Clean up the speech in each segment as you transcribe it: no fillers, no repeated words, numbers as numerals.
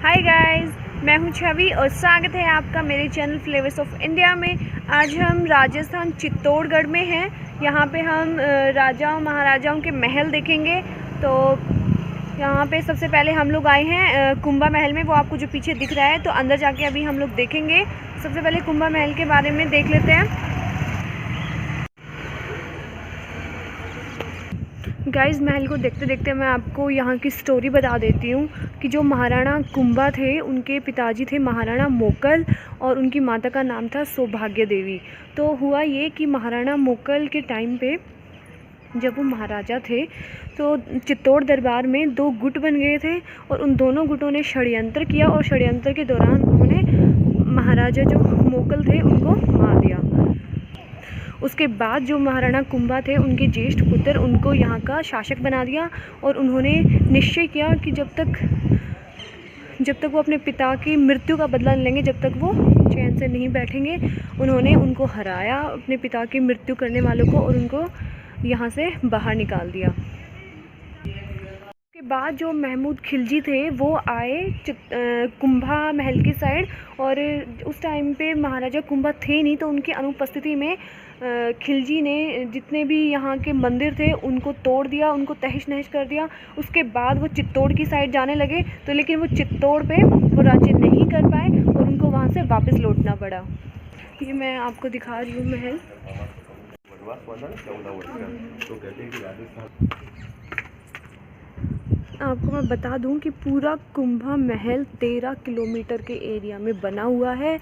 Hi guys, मैं हूं छवि और स्वागत है आपका मेरे चैनल फ्लेवर्स ऑफ इंडिया में। आज हम राजस्थान चित्तौड़गढ़ में हैं। यहाँ पे हम राजाओं महाराजाओं के महल देखेंगे। तो यहाँ पे सबसे पहले हम लोग आए हैं कुंभा महल में, वो आपको जो पीछे दिख रहा है। तो अंदर जाके अभी हम लोग देखेंगे। सबसे पहले कुंभा महल के बारे में देख लेते हैं। गाइस, महल को देखते देखते मैं आपको यहाँ की स्टोरी बता देती हूँ कि जो महाराणा कुंभा थे, उनके पिताजी थे महाराणा मोकल और उनकी माता का नाम था सौभाग्य देवी। तो हुआ ये कि महाराणा मोकल के टाइम पे जब वो महाराजा थे तो चित्तौड़ दरबार में दो गुट बन गए थे और उन दोनों गुटों ने षड्यंत्र किया और षड्यंत्र के दौरान उन्होंने महाराजा जो मोकल थे उनको मार दिया। उसके बाद जो महाराणा कुंभा थे, उनके ज्येष्ठ पुत्र उनको यहाँ का शासक बना दिया और उन्होंने निश्चय किया कि जब तक वो अपने पिता की मृत्यु का बदला लेंगे, जब तक वो चैन से नहीं बैठेंगे। उन्होंने उनको हराया, अपने पिता की मृत्यु करने वालों को, और उनको यहाँ से बाहर निकाल दिया। उसके बाद जो महमूद खिलजी थे वो आए कुंभा महल की साइड, और उस टाइम पे महाराजा कुंभा थे नहीं, तो उनकी अनुपस्थिति में खिलजी ने जितने भी यहाँ के मंदिर थे उनको तोड़ दिया, उनको तहस नहस कर दिया। उसके बाद वो चित्तौड़ की साइड जाने लगे, तो लेकिन वो चित्तौड़ पे वो राज्य नहीं कर पाए और उनको वहाँ से वापस लौटना पड़ा। ये मैं आपको दिखा रही हूँ महल। आपको मैं बता दूं कि पूरा कुंभा महल 13 किलोमीटर के एरिया में बना हुआ है।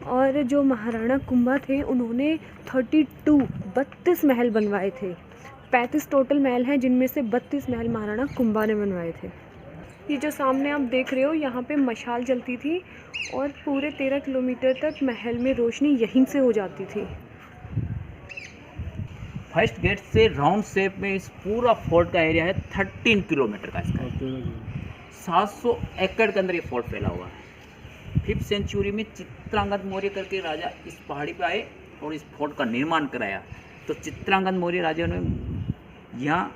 और जो महाराणा कुंभा थे उन्होंने 32 महल बनवाए थे। 35 टोटल महल हैं, जिनमें से 32 महल महाराणा कुंभा ने बनवाए थे। ये जो सामने आप देख रहे हो, यहाँ पे मशाल जलती थी और पूरे 13 किलोमीटर तक महल में रोशनी यहीं से हो जाती थी। फर्स्ट गेट से राउंड शेप में इस पूरा फोर्ट का एरिया है 13 किलोमीटर का। इसका 700 एकड़ के अंदर ये फोर्ट फैला हुआ है। 5th सेंचुरी में चित्रांगद मौर्य करके राजा इस पहाड़ी पे आए और इस फोर्ट का निर्माण कराया। तो चित्रांगद मौर्य राजा ने यहाँ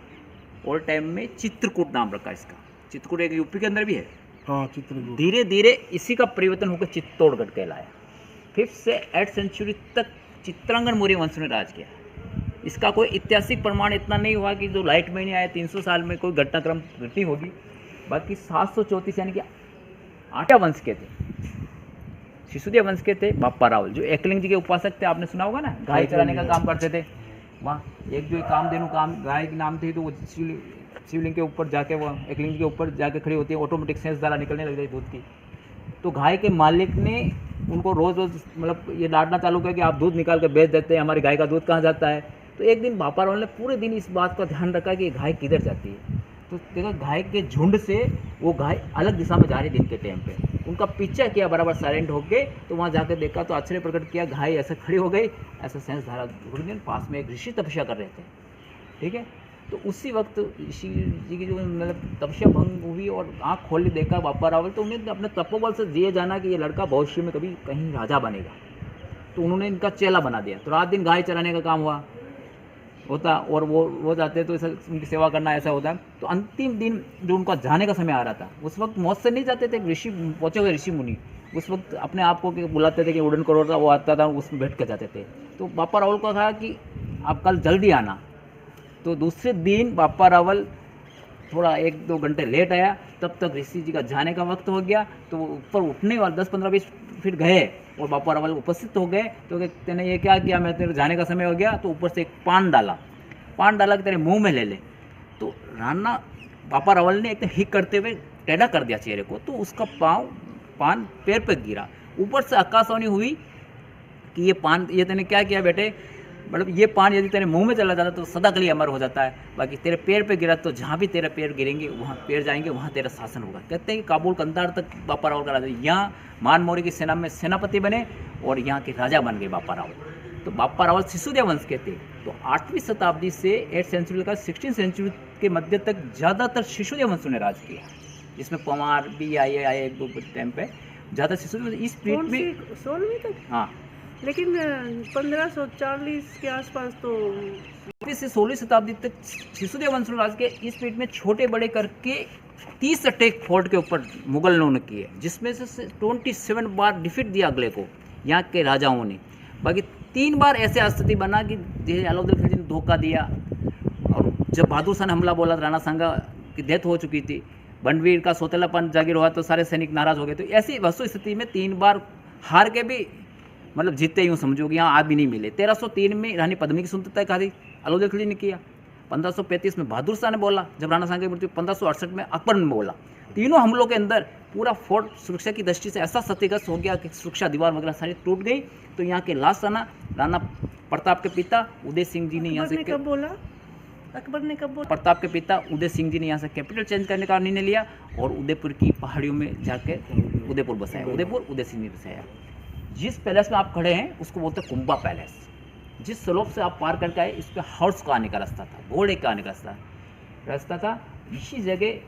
ओल्ड टाइम में चित्रकूट नाम रखा इसका। चित्रकूट एक यूपी के अंदर भी है। हाँ, चित्रकूट। धीरे धीरे इसी का परिवर्तन होकर चित्तौड़गढ़ कहलाया। 5th से 8th सेंचुरी तक चित्रांगद मौर्य वंश ने राज किया। इसका कोई ऐतिहासिक प्रमाण इतना नहीं हुआ कि जो लाइट में नहीं आया 300 साल में कोई घटनाक्रम घटी होगी। बाकी 734 यानी कि 8 वंश के थे। सिसोदिया वंश के थे बाप्पा रावल, जो एकलिंग जी के उपासक थे। आपने सुना होगा ना, गाय चराने का काम करते थे। वहाँ एक जो कामधेनु गाय के नाम थे, तो वो शिवलिंग के ऊपर जाके, वो एकलिंग जी के ऊपर जाके खड़ी होती है, ऑटोमेटिक सेंस धारा निकलने लग जाती दूध की। तो गाय के मालिक ने उनको रोज़ मतलब ये डांटना चालू किया कि आप दूध निकाल कर बेच देते हैं, हमारी गाय का दूध कहाँ जाता है। तो एक दिन बापा रावल ने पूरे दिन इस बात का ध्यान रखा कि गाय किधर जाती है। तो देखा गाय के झुंड से वो गाय अलग दिशा में जा रही दिन के टाइम पे। उनका पीछा किया बराबर साइलेंट होके, तो वहाँ जाकर देखा तो आश्चर्य प्रकट किया, गाय ऐसे खड़ी हो गई, ऐसा सेंस धारा घुड़ गई। पास में एक ऋषि तपस्या कर रहे थे, ठीक है। तो उसी वक्त ऋषि जी की जो मतलब तपस्या भंग हुई और आँख खोल देखा बापा रावल, तो उन्हें अपने तपोबल से ये जाना कि ये लड़का भविष्य में कभी कहीं राजा बनेगा। तो उन्होंने इनका चेला बना दिया। तो रात दिन गाय चराने का काम होता और वो जाते, तो ऐसा उनकी सेवा करना ऐसा होता। तो अंतिम दिन जो उनका जाने का समय आ रहा था, उस वक्त मौत से नहीं जाते थे। ऋषि पहुँचे हुए ऋषि मुनि उस वक्त अपने आप को बुलाते थे कि उड़न करोड़ वो आता था, उसमें बैठ कर जाते थे। तो बापा रावल को कहा कि आप कल जल्दी आना। तो दूसरे दिन बापा रावल थोड़ा 1-2 घंटे लेट आया, तब तक ऋषि जी का जाने का वक्त हो गया। तो वो ऊपर उठने वाले 10-15-20 फीट गए और बापा रावल उपस्थित हो गए। तो तेने ये क्या किया, मैं तेरे जाने का समय हो गया। तो ऊपर से एक पान डाला कि तेरे मुंह में ले ले। तो राणा बापा रावल ने एकदम हिक करते हुए टेढ़ा कर दिया चेहरे को, तो उसका पान पैर पे गिरा। ऊपर से आकाशवाणी हुई कि ये तेने क्या किया बेटे, मतलब ये पान यदि तेरे मुंह में चला जाता तो सदा के लिए अमर हो जाता है, बाकी तेरे पैर पे गिरा तो जहाँ भी तेरे पैर गिरेंगे वहाँ पैर जाएंगे, वहाँ तेरा शासन होगा। कहते हैं कि काबुल कंधार तक बापा रावल का राजा, यहाँ मान मौर्य की सेना में सेनापति बने और यहाँ के राजा बन गए बापा रावल। तो बापा रावल सिसोदिया वंश के थे। तो 8वीं शताब्दी से 8th सेंचुरी का 16th सेंचुरी के मध्य तक ज़्यादातर सिसोदिया वंश ने राज किया, जिसमें पवार भी आए 1-2 टाइम पे। ज़्यादा सिसोदिया इस पीरियड में 16वीं तक। हाँ, लेकिन 1540 के आसपास तो 16वीं शताब्दी तक सिसोदिया वंश ने राज किया। इस पीरियड में छोटे बड़े करके 30 अटैक फोर्ट के ऊपर मुगल ने किए, जिसमें से 27 बार डिफीट दिया अगले को यहाँ के राजाओं ने। बाकी 3 बार ऐसे स्थिति बना कि जैसे अलाउद्दीन खिलजी ने धोखा दिया, और जब बहादुर शाह ने हमला बोला राणा सांगा की डेथ हो चुकी थी, बनवीर का सौतेलापन जागिर हुआ तो सारे सैनिक नाराज हो गए। तो ऐसी वस्तु स्थिति में 3 बार हार के भी मतलब जीतते यूँ समझो कि यहाँ आदमी नहीं मिले। 1303 में रानी पद्मिनी की सुंदरता कहा थी अलाउद्दीन खिलजी ने किया, 1535 में बहादुर शाह ने बोला जब राणा सांगा की मृत्यु, 1568 में अकबर ने बोला। तीनों हमलों के अंदर पूरा फोर्ट सुरक्षा की दृष्टि से ऐसा क्षतिग्रस्त हो गया कि सुरक्षा दीवार वगैरह सारी टूट गई। तो यहाँ के लास्ट राणा प्रताप के पिता उदय सिंह जी ने यहाँ से कब बोला? अकबर ने कब बोला? प्रताप के पिता उदय सिंह जी ने यहाँ से कैपिटल चेंज करने का निर्णय लिया और उदयपुर की पहाड़ियों में जाके उदयपुर बसाया। उदयपुर उदय सिंह ने बसाया। जिस पैलेस में आप खड़े हैं उसको बोलते हैं कुंभा पैलेस। जिस स्लोप से आप पार करके आए इस पर हॉर्स का आने का रास्ता था, घोड़े का आने का रास्ता था। इसी जगह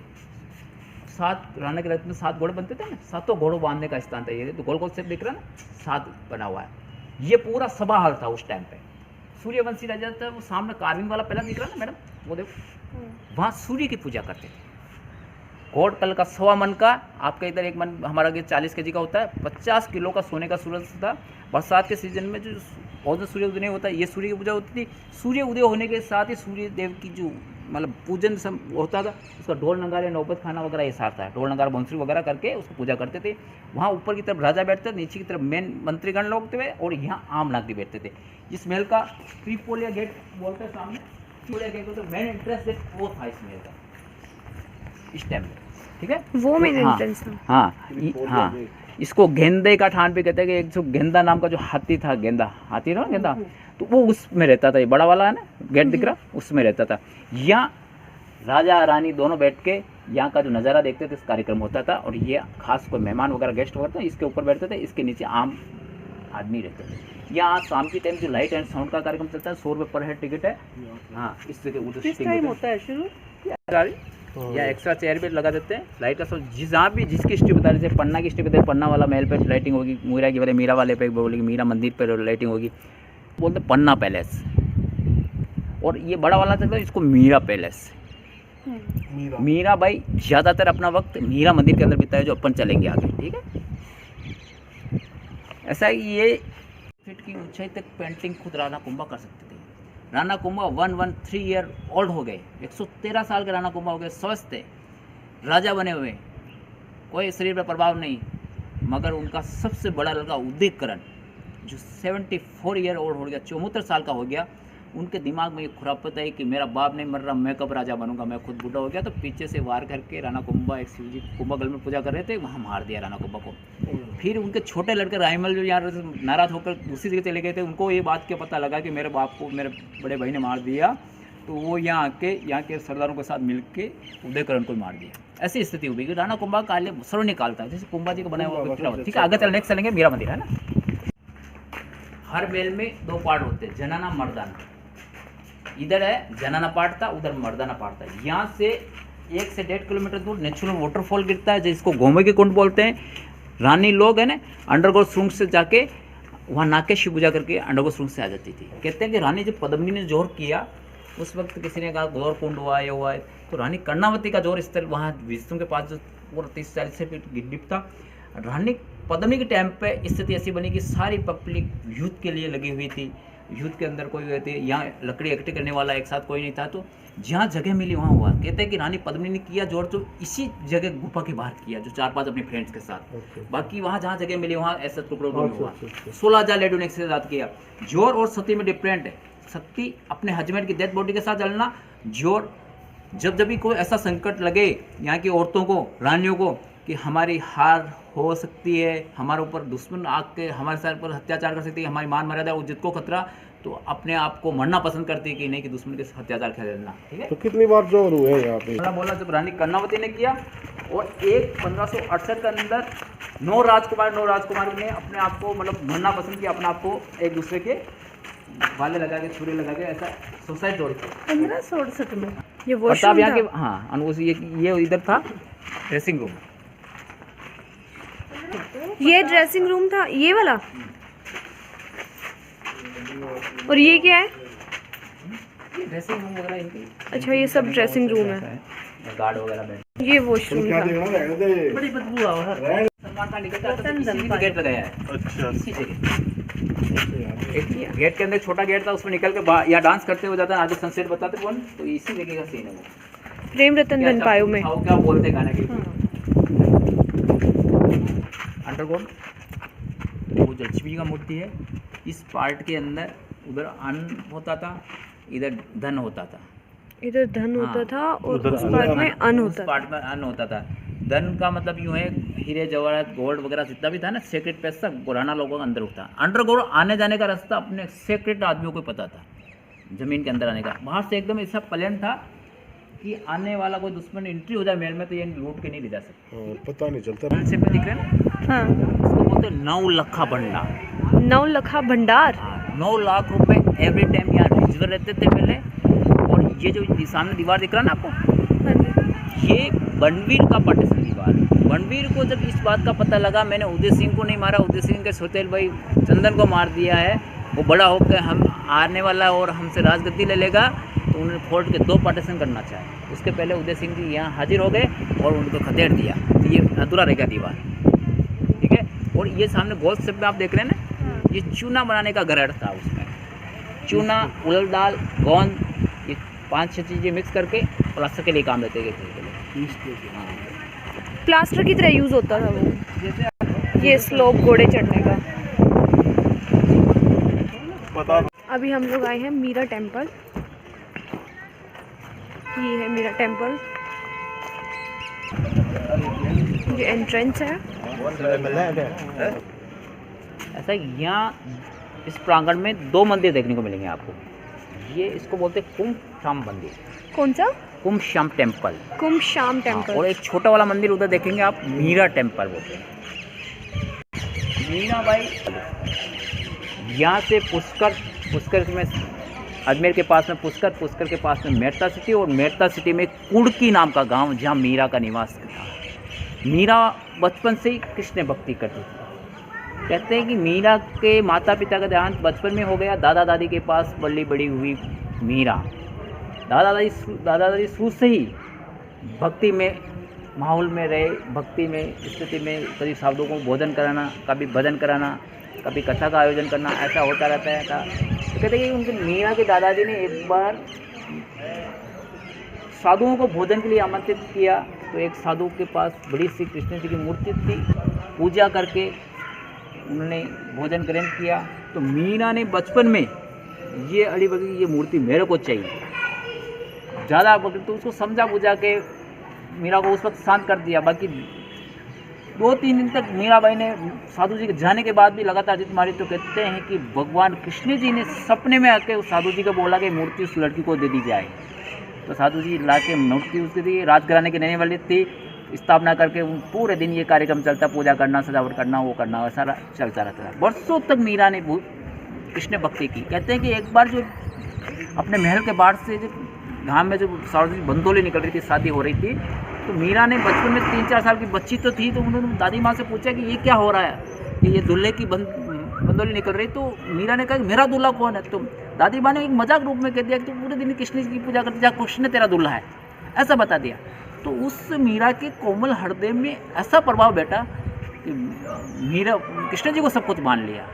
7 राणा के राज्य में 7 घोड़े बनते थे ना, 7 घोड़ों बांधने का स्थान था। ये तो गोल गोल से दिख रहा है ना, 7 बना हुआ है। ये पूरा सभा हाल था उस टाइम पे। सूर्यवंशी राजा था, वो सामने कार्विंग वाला पहला दिख रहा है ना मैडम, वो देखो, वहाँ सूर्य की पूजा करते थे। गोल्ड कलर का 1.25 मन का, आपका इधर 1 मन हमारा 40 kg का होता है, 50 किलो का सोने का सूरज था। बरसात के सीजन में जो बहुत सूर्य उदय नहीं होता, ये सूर्य की पूजा होती थी। सूर्य उदय होने के साथ ही सूर्य देव की जो मतलब पूजन होता था, उसका ढोल नगाड़े नौबत खाना वगैरह ये साथ था, ढोल नगाड़ा बंसुरी वगैरह करके उसको पूजा करते थे। वहाँ ऊपर की तरफ राजा बैठते थे, नीचे की तरफ मेन मंत्रीगण लोग थे और यहाँ आम नागरिक बैठते थे। इस महल का त्रिपोलिया गेट बोलते हैं सामने, त्रिपोलिया गेट बोलते मेन एंट्रेंस गेट वो था इस महल का इस टाइम में, ठीक है, वो मेन एंट्रेंस था। हाँ, इसको गेंदे का ठान भी कहते हैं कि एक जो गेंदा नाम का जो हाथी था, हाथी था गेंदा, तो वो उसमें रहता था। ये बड़ा वाला है ना गेट दिख रहा, उसमें रहता था। यहाँ राजा रानी दोनों बैठ के यहाँ का जो नज़ारा देखते थे, इस कार्यक्रम होता था। और ये खास कोई मेहमान वगैरह गेस्ट वगैरह थे, इसके ऊपर बैठते थे, इसके नीचे आम आदमी रहते थे। यहाँ शाम की टाइम जो लाइट एंड साउंड का कार्यक्रम चलता है, 100 रुपये पर हेड टिकट है। हाँ, इस टाइम होता है शुरू या एक्स्ट्रा चेयर पे लगा देते हैं लाइट का। जहाँ भी जिसकी हिस्ट्री बता रहे थे, पन्ना की हिस्ट्री बता रहे, पन्ना वाला महल पे लाइटिंग होगी, मीरा की वाले मीरा वाले पे बोलेगी, मीरा मंदिर पे लाइटिंग होगी, बोलते पन्ना पैलेस। और ये बड़ा वाला चलता है, इसको मीरा पैलेस। मीरा भाई ज़्यादातर अपना वक्त मीरा मंदिर के अंदर बिताया, जो अपन चलेंगे आगे, ठीक है। ऐसा ये फीट की ऊंचाई तक पेंटिंग खुद राणा कुंभा कर सकते थे। राणा कुंभा 113 ईयर ओल्ड हो गए, 113 साल के राणा कुंभा हो गए, स्वस्थ थे, राजा बने हुए, कोई शरीर पर प्रभाव नहीं। मगर उनका सबसे बड़ा लड़का उदयकरण जो 74 ईयर ओल्ड हो गया, 74 साल का हो गया, उनके दिमाग में ये खुरापत है कि मेरा बाप नहीं मर रहा, मैं कब राजा बनूंगा, मैं खुद बूढ़ा हो गया। तो पीछे से वार करके राणा कुंभा एक शिव जी कुंभागल में पूजा कर रहे थे, वहाँ मार दिया राणा कुंभा को। फिर उनके छोटे लड़के रायमल जो यहाँ नाराज होकर दूसरी जगह चले गए थे, उनको ये बात का पता लगा कि मेरे बाप को मेरे बड़े भाई ने मार दिया, तो वो यहाँ आके यहाँ के सरदारों के साथ मिल के उदयकरण को मार दिया। ऐसी स्थिति हुई कि राणा कुंभा काले सर्वनिकाल था, जैसे कुंभा जी को बनाया हुआ। ठीक है, आगे चल नेक्स्ट चलेंगे, मीरा मंदिर है ना। हर बेल में 2 पार्ट होते हैं, जनाना मर्दाना। इधर है जनाना पार्ट था, उधर मर्दाना पार्ट था। यहाँ से 1 से 1.5 किलोमीटर दूर नेचुरल वाटरफॉल गिरता है, जिसको गोमे के कुंड बोलते हैं। रानी लोग है ना अंडरग्राउंड सुरंग से जाके वहाँ नाके शिव पूजा करके अंडरग्राउंड सुरंग से आ जाती थी। कहते हैं कि रानी जब पद्मिनी ने जोर किया, उस वक्त किसी ने कहा गौर कुंड हुआ ये हुआ है, तो रानी कर्णावती का जोर इस तरह वहाँ विष्णु के पास जो पूरा 30-40 फीट डिप था। रानी पद्मिनी के टाइम पे स्थिति ऐसी बनी कि सारी पब्लिक युद्ध के लिए लगी हुई थी, युद्ध के अंदर कोई हुए थे, यहाँ लकड़ी इकट्ठी करने वाला एक साथ कोई नहीं था, तो जहाँ जगह मिली वहाँ हुआ। कहते हैं कि रानी पद्मिनी ने किया जोर तो इसी जगह गुफा के बाहर किया, जो 4-5 अपने फ्रेंड्स के साथ। बाकी वहाँ जहाँ जगह मिली वहाँ ऐसा टुकड़ों में हुआ। 16,000 लेडीज ने एक साथ किया। जोर और सती में डिफरेंट है। सती अपने हस्बैंड की डेथ बॉडी के साथ जलना, जोर जब भी कोई ऐसा संकट लगे यहाँ की औरतों को, रानियों को, कि हमारी हार हो सकती है, हमारे ऊपर दुश्मन आके हमारे सर पर अत्याचार कर सकती है, हमारी मान मर्यादा उज्जत को खतरा, तो अपने आप को मरना पसंद करती है कि नहीं कि दुश्मन के अत्याचार खेलना। ठीक है, तो कितनी बार जोर हुए हैं यहाँ पे? बोला जब रानी कर्णावती ने किया, और 1568 के अंदर 9 राजकुमार ने अपने आप को मतलब मरना पसंद किया, अपने आप को एक दूसरे के वाले लगा के छुरे लगा के ऐसा सुसाइड जोड़ के 1567 में ये वो यहाँ के। हाँ, ये इधर था ड्रेसिंग रूम, ये ड्रेसिंग रूम था, ये वाला। और ये क्या है? ड्रेसिंग रूम वगैरह इनकी। अच्छा, ये सब ड्रेसिंग रूम है। गार्ड वगैरह बैठ। ये तुम वॉशरूम क्या था। देखना रहने दे बड़ी बदबू आ रहा है। सलमान खान निकलता है तो रतन इसी धन भी पाए। गेट लगाया है, अच्छा इसी जगह। एक गेट के अंदर एक छोटा गेट था, उसमें निकल के या डांस करते हुए जाता है, आगे सनसेट बताते कौन, तो इसी जगह का सीन है वो। प्रेम रतन धन पायो में। क्या बोलते हैं गाने के अंडरग्राउंड, वो लक्ष्मी का मूर्ति है। इस पार्ट के अंदर उधर अन्न होता था, इधर धन होता था। इधर धन होता हाँ, था और उधर उस पार्ट में अन्न उस होता था। पार्ट में अन्न होता था। धन का मतलब यूँ है हीरे जवाहरात गोल्ड वगैरह जितना भी था ना, सेक्रेट पैसा गुराना लोगों का अंदर उठता। अंडरग्राउंड आने जाने का रास्ता अपने सेक्रेट आदमियों को पता था, जमीन के अंदर आने का। बाहर से एकदम ऐसा प्लान था कि आने वाला कोई दुश्मन एंट्री हो जाए महल में तो ये लूट के नहीं ले जा सकते। और पता नहीं चलता। कॉन्सेप्ट में दिख रहे हैं ना, हाँ, इसको बोलते हैं 9 लखा भंडार। 9 लखा भंडार। 9 लाख रुपए एवरी टाइम यहाँ रिजर्व रहते थे पहले। और ये जो सामने दीवार दिख रहा है ना आपको, हाँ जी। ये बनवीर का पार्टीशन दीवार है। बनवीर को जब इस बात का पता लगा मैंने उदय सिंह को नहीं मारा, उदय सिंह के सौतेल भाई चंदन को मार दिया है, वो बड़ा होकर हम आने वाला और हमसे राजगद्दी ले लेगा, तो उन्होंने फोर्ट के 2 पार्टीशन करना चाहे। उसके पहले उदय सिंह जी यहाँ हाजिर हो गए और उनको खदेड़ दिया, तो ये अधूरा रहेगा दीवार, ठीक है। और ये सामने गोल शेप में आप देख रहे हैं ना, ये चूना बनाने का घर था। उसमें चूना, उड़द दाल, गोंद, ये 5-6 चीज़ें मिक्स करके प्लास्टर के लिए काम लेते गए थे। प्लास्टर की तरह यूज होता था वो, जैसे ये स्लोप घोड़े चढ़ने का। पता अभी हम लोग आए हैं मीरा टेम्पल। ये है मीरा टेम्पल, ये एंट्रेंस है। ऐसा यहाँ इस प्रांगण में 2 मंदिर देखने को मिलेंगे आपको। ये इसको बोलते हैं कुंभ श्याम मंदिर, कौन सा? कुंभ श्याम टेम्पल। कुंभ श्याम हाँ, टेम्पल। और एक छोटा वाला मंदिर उधर देखेंगे आप, मीरा टेम्पल बोलते हैं। मीरा बाई यहाँ से पुष्कर में अजमेर के पास में पुष्कर के पास में मेरता सिटी, और मेरता सिटी में कुड़की नाम का गांव जहाँ मीरा का निवास था। मीरा बचपन से ही कृष्ण भक्ति करती थी। कहते हैं कि मीरा के माता पिता का देहांत बचपन में हो गया, दादा दादी के पास बड़ी बड़ी हुई मीरा। दादा दादी शुरू से ही भक्ति में माहौल में रहे, भक्ति में स्थिति में, कभी साधुओं को भोजन कराना, कभी भजन कराना, कभी कथा का आयोजन करना, ऐसा होता रहता था। तो कहते हैं कि उनके मीरा के दादाजी ने एक बार साधुओं को भोजन के लिए आमंत्रित किया, तो एक साधु के पास बड़ी सी कृष्ण जी की मूर्ति थी, पूजा करके उन्होंने भोजन ग्रहण किया। तो मीरा ने बचपन में ये अड़ी बगी ये मूर्ति मेरे को चाहिए, ज़्यादा बोलते तो उसको समझा बुझा के मीरा को उस वक्त शांत कर दिया। बाकी 2-3 दिन तक मीराबाई ने साधु जी के जाने के बाद भी लगातार जिद मारी। तो कहते हैं कि भगवान कृष्ण जी ने सपने में आके उस साधु जी को बोला कि मूर्ति उस लड़की को दे दी जाए। तो साधु जी ला के मूर्ति उसके दी, राजघराने के रहने वाली थी, स्थापना करके पूरे दिन ये कार्यक्रम चलता, पूजा करना, सजावट करना, वो करना, वैसा चलता रहता था। वर्षों तक मीरा ने कृष्ण भक्ति की। कहते हैं कि एक बार जो अपने महल के बाहर से जो गाँव में जो साधु जी बंदोली निकल रही थी, शादी हो रही थी, तो मीरा ने बचपन में 3-4 साल की बच्ची तो थी, तो उन्होंने दादी माँ से पूछा कि ये क्या हो रहा है, कि ये दूल्हे की बंदोली निकल रही। तो मीरा ने कहा कि मेरा दूल्हा कौन है? तो दादी माँ ने एक मजाक रूप में कह दिया कि तू पूरे दिन कृष्ण जी की पूजा करती जा, कृष्ण तेरा दूल्हा है, ऐसा बता दिया। तो उस मीरा के कोमल हृदय में ऐसा प्रभाव बैठा कि मीरा कृष्ण जी को सब कुछ मान लिया।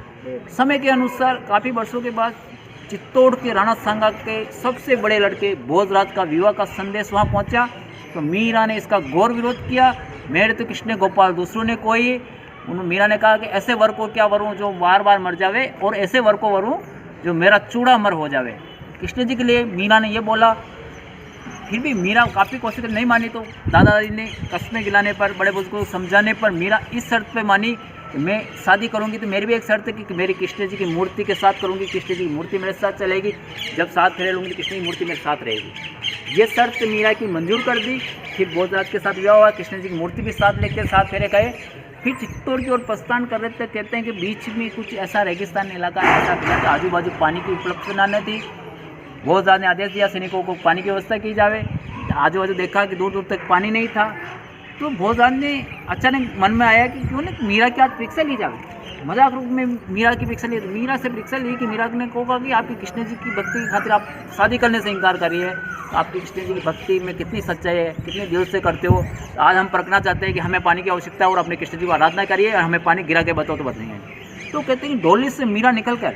समय के अनुसार काफ़ी वर्षों के बाद चित्तौड़ के राणा सांगा के सबसे बड़े लड़के भोजराज का विवाह का संदेश वहाँ पहुँचा। तो मीरा ने इसका घोर विरोध किया। मेरे तो कृष्ण गोपाल, दूसरों ने कोई। मीरा ने कहा कि ऐसे वर को क्या वरूँ जो बार बार मर जावे, और ऐसे वर को वरूँ जो मेरा चूड़ा मर हो जावे। कृष्ण जी के लिए मीरा ने ये बोला। फिर भी मीरा काफ़ी कोशिश नहीं मानी। तो दादाजी ने कस्में गिलाने पर, बड़े बुजुर्गों को समझाने पर मीरा इस शर्त पे मानी कि मैं शादी करूंगी तो मेरी भी एक शर्त है कि मेरी कृष्ण जी की मूर्ति के साथ करूंगी, कृष्ण जी की मूर्ति मेरे साथ चलेगी, जब साथ फेरे लूँगी तो कृष्ण की मूर्ति मेरे साथ रहेगी। ये शर्त मीरा की मंजूर कर दी। फिर भोजराज के साथ विवाह हुआ, कृष्ण जी की मूर्ति भी साथ लेकर साथ फेरे गए। फिर चित्तौड़ की ओर प्रस्थान कर रहे थे। कहते हैं कि बीच में कुछ ऐसा रेगिस्तान इलाका ऐसा था कि आजू बाजू पानी की उपलब्धता न थी। भोजराज ने आदेश दिया सैनिकों को पानी की व्यवस्था की जाए। आजू बाजू देखा कि दूर दूर तक पानी नहीं था। तो भोजराज ने अचानक मन में आया कि क्यों ना मीरा की आज परीक्षा ली जाए। मजाक रूप में मीरा की परीक्षा ली। तो मीरा से परीक्षा ली कि मीरा ने कहा कि आपकी कृष्ण जी की भक्ति की खातिर आप शादी करने से इनकार करिए, तो आपकी कृष्ण जी की भक्ति में कितनी सच्चाई है, कितने दिल से करते हो। आज हम परखना चाहते हैं कि हमें पानी की आवश्यकता है और अपने कृष्ण जी को आराधना करिए और हमें पानी गिरा के बताओ तो बताएंगे। तो कहते हैं कि डोली से मीरा निकल कर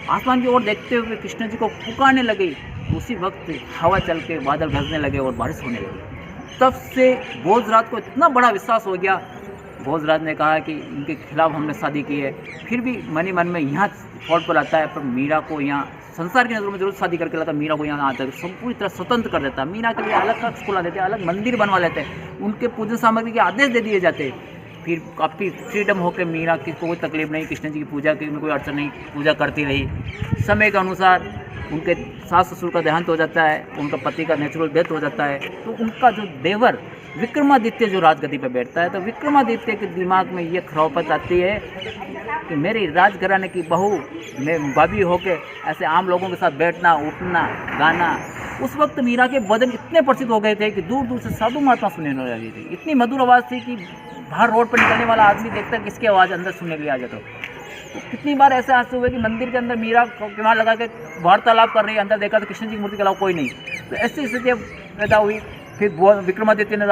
आसमान की ओर देखते हुए कृष्ण जी को पुकारने लगी। उसी वक्त हवा चल के बादल गरजने लगे और बारिश होने लगी। तब से भोजराज को इतना बड़ा विश्वास हो गया। भोजराज ने कहा कि इनके खिलाफ हमने शादी की है, फिर भी मन ही मन में यहाँ फॉल्ट पर आता है, पर मीरा को यहाँ संसार की नज़रों में जरूर शादी करके लाता, मीरा को यहाँ आता है सब पूरी तरह स्वतंत्र कर देता। मीरा के लिए अलग कक्ष खुला देते, अलग मंदिर बनवा लेते, उनके पूजन सामग्री के आदेश दे दिए जाते। फिर काफ़ी फ्रीडम होकर मीरा की कोई तकलीफ नहीं, कृष्ण जी की पूजा की कोई अड़चन नहीं, पूजा करती रही। समय के अनुसार उनके सास ससुर का देहांत हो जाता है, उनका पति का नेचुरल डेथ हो जाता है, तो उनका जो देवर विक्रमादित्य जो राजगद्दी पर बैठता है, तो विक्रमादित्य के दिमाग में ये खरापत आती है कि मेरी राजघराने की बहू मैं भाभी होके ऐसे आम लोगों के साथ बैठना, उठना, गाना। उस वक्त मीरा के भजन इतने प्रसिद्ध हो गए थे कि दूर दूर से साधु महात्मा सुनने लगी थी। इतनी मधुर आवाज़ थी कि बाहर रोड पर निकलने वाला आदमी देखता है किसकी आवाज़ अंदर सुनने के लिए आ जाता। तो कितनी बार ऐसे हादसे हुए कि मंदिर के अंदर मीरा किवाड़ लगा के वार्तालाप कर रही है, अंदर देखा तो कृष्ण जी की मूर्ति के अलावा कोई नहीं। तो ऐसी स्थिति पैदा हुई। फिर विक्रमादित्य ने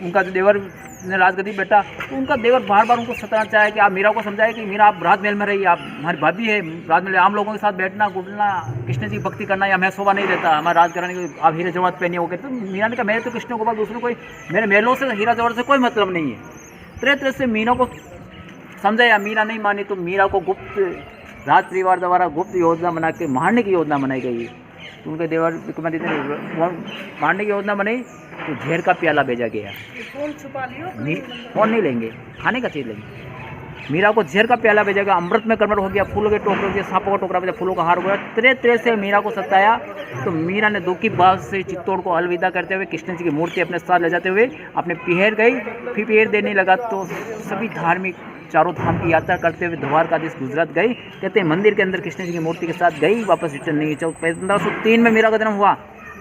उनका जो देवर ने राजगद्दी बैठा, तो उनका देवर बार बार उनको सताना चाहे कि आप मीरा को समझाए कि मीरा आप राजमहल में रहिए, आप हमारी भाभी है, राजमहल आम लोगों के साथ बैठना, घुटना, कृष्ण जी की भक्ति करना या हमें शोभा नहीं देता, हमारा राजघराने की आप हीरे जवाहरात पहने हो गए। तो मीरा ने कहा मेरे तो कृष्ण गोपाल दूसरों कोई मेरे महलों से हीरा जवाहरात से कोई मतलब नहीं है। तरह तरह से मीरा को समझाया, मीरा नहीं मानी तो मीरा को गुप्त राज परिवार द्वारा गुप्त योजना बना के मारने की योजना बनाई गई। तो उनके देवर विक्रमादित्य ने मारने की योजना बनाई, तो झेर का प्याला भेजा गया। फोन छुपा लियो, फोन नहीं लेंगे, खाने का चीज़ लेंगे। मीरा को झेर का प्याला भेजा गया, अमृत में कन्वर्ट हो गया, फूलों के टोकरे हो गए, सांपों का टोकरा भेजा, फूलों का हार हो गया। तरह तरह से मीरा को सताया। तो मीरा ने दुखी भाव से चित्तौड़ को अलविदा करते हुए कृष्ण जी की मूर्ति अपने साथ ले जाते हुए अपने पिहेर गई। फिर पिहेर देने लगा तो सभी धार्मिक चारों धाम की यात्रा करते हुए द्वारकाधीश गुजरात गई। कहते हैं मंदिर के अंदर कृष्ण जी की मूर्ति के साथ गई, वापस रिटर्न नहीं। 1503 में मीरा का जन्म हुआ।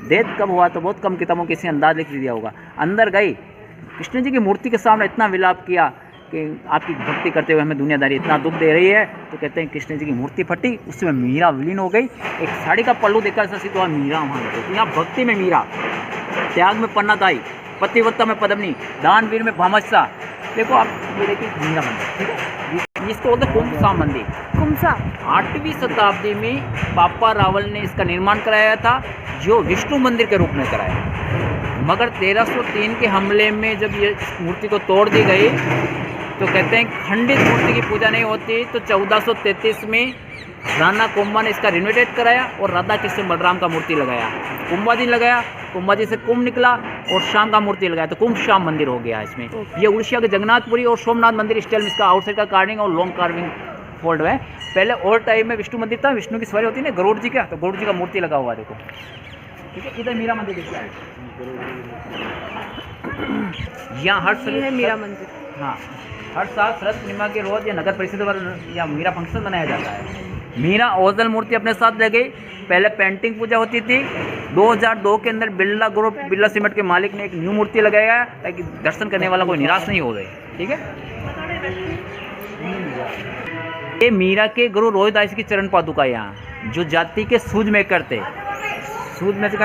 डेथ कब हुआ तो बहुत कम किताबों के इसी अंदाज लिख दिया होगा। अंदर गई, कृष्ण जी की मूर्ति के सामने इतना विलाप किया कि आपकी भक्ति करते हुए हमें दुनियादारी इतना दुख दे रही है। तो कहते हैं कृष्ण जी की मूर्ति फटी, उसमें मीरा विलीन हो गई। एक साड़ी का पल्लू देखकर ऐसा सिद्ध हुआ मीरा वहाँ लगे। तो यहाँ भक्ति में मीरा, त्याग में पन्नादाई, पतिव्रता में पद्मिनी, दानवीर में भामाशा। देखो आप ये देखिए मीरा मंदिर, ठीक है, इसको बोलते हैं कुमसा मंदिर। कुमसा 8वीं शताब्दी में पापा रावल ने इसका निर्माण कराया था, जो विष्णु मंदिर के रूप में कराया। मगर 1303 के हमले में जब ये मूर्ति को तोड़ दी गई, तो कहते हैं खंडित मूर्ति की पूजा नहीं होती। तो 1433 में राणा कुंभा ने इसका रिनोवेट कराया और राधा कृष्ण बलराम का मूर्ति लगाया। कुंभाजी लगाया, कुंभाजी से कुंभ निकला और शाम का मूर्ति लगाया, तो कुंभ शाम मंदिर हो गया इसमें। ये उड़ीसा के जगन्नाथपुरी और सोमनाथ मंदिर स्टाइल में इसका आउटसाइड का कार्विंग और लॉन्ग कार्विंग फोल्ड है। पहले ओल्ड टाइम में विष्णु मंदिर था, विष्णु की सवारी होती है ना गरुड़ जी का, तो गरुड़ जी का मूर्ति लगा हुआ देखो, ठीक है। इधर मीरा मंदिर देखिए, यहाँ हर मीरा मंदिर। हाँ, हर साल शरद पूर्णिमा के रोज या नगर परिषद द्वारा या मीरा फंक्शन मनाया जाता है। मीरा ओरिजिनल मूर्ति अपने साथ ले गई। पहले पेंटिंग पूजा होती थी। 2002 के अंदर बिरला ग्रुप, बिरला सीमेंट के मालिक ने एक न्यू मूर्ति लगाया ताकि दर्शन करने वाला कोई निराश नहीं हो गए, ठीक है। ये मीरा के गुरु रोहिदास की चरण पादुका यहाँ, जो जाति के सूज मेकर थे। सूज में से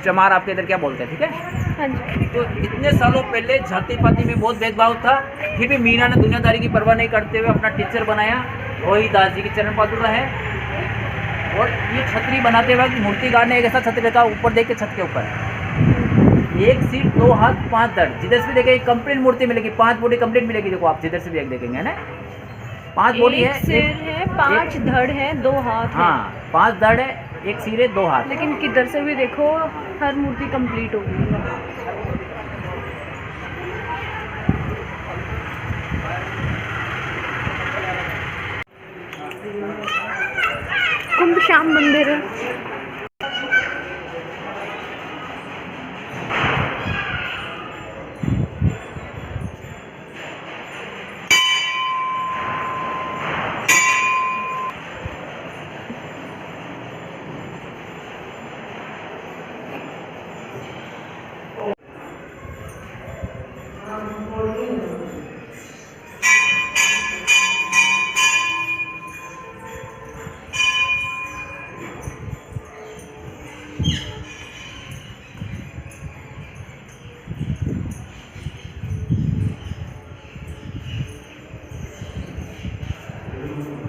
चमार आपके इधर क्या बोलते हैं, ठीक है। हाँ जी। तो इतने सालों पहले जाति पाति में बहुत भेदभाव था, फिर भी मीरा ने दुनियादारी की परवाह नहीं करते हुए अपना टीचर बनाया। रोहिदास जी की चरण पादुका है। और ये छतरी बनाते वक्त मूर्तिकार ने एक ऐसा छतरी रखा, ऊपर देख के छत के ऊपर, एक सीट 2 हाथ 5 धड़। जिधर से भी देखेंगे कंप्लीट मूर्ति मिलेगी, 5 बॉडी कंप्लीट मिलेगी। देखो आप जिधर से भी एक देखेंगे, है ना, 5 बॉडी है, एक सिर है, 5 धड़ है, 2 हाथ है। हाँ, 5 धड़ है, 1 सिर है, 2 हाथ। लेकिन किधर से भी देखो हर मूर्ति कंप्लीट होगी। कुंभ श्याम मंदिर है। है।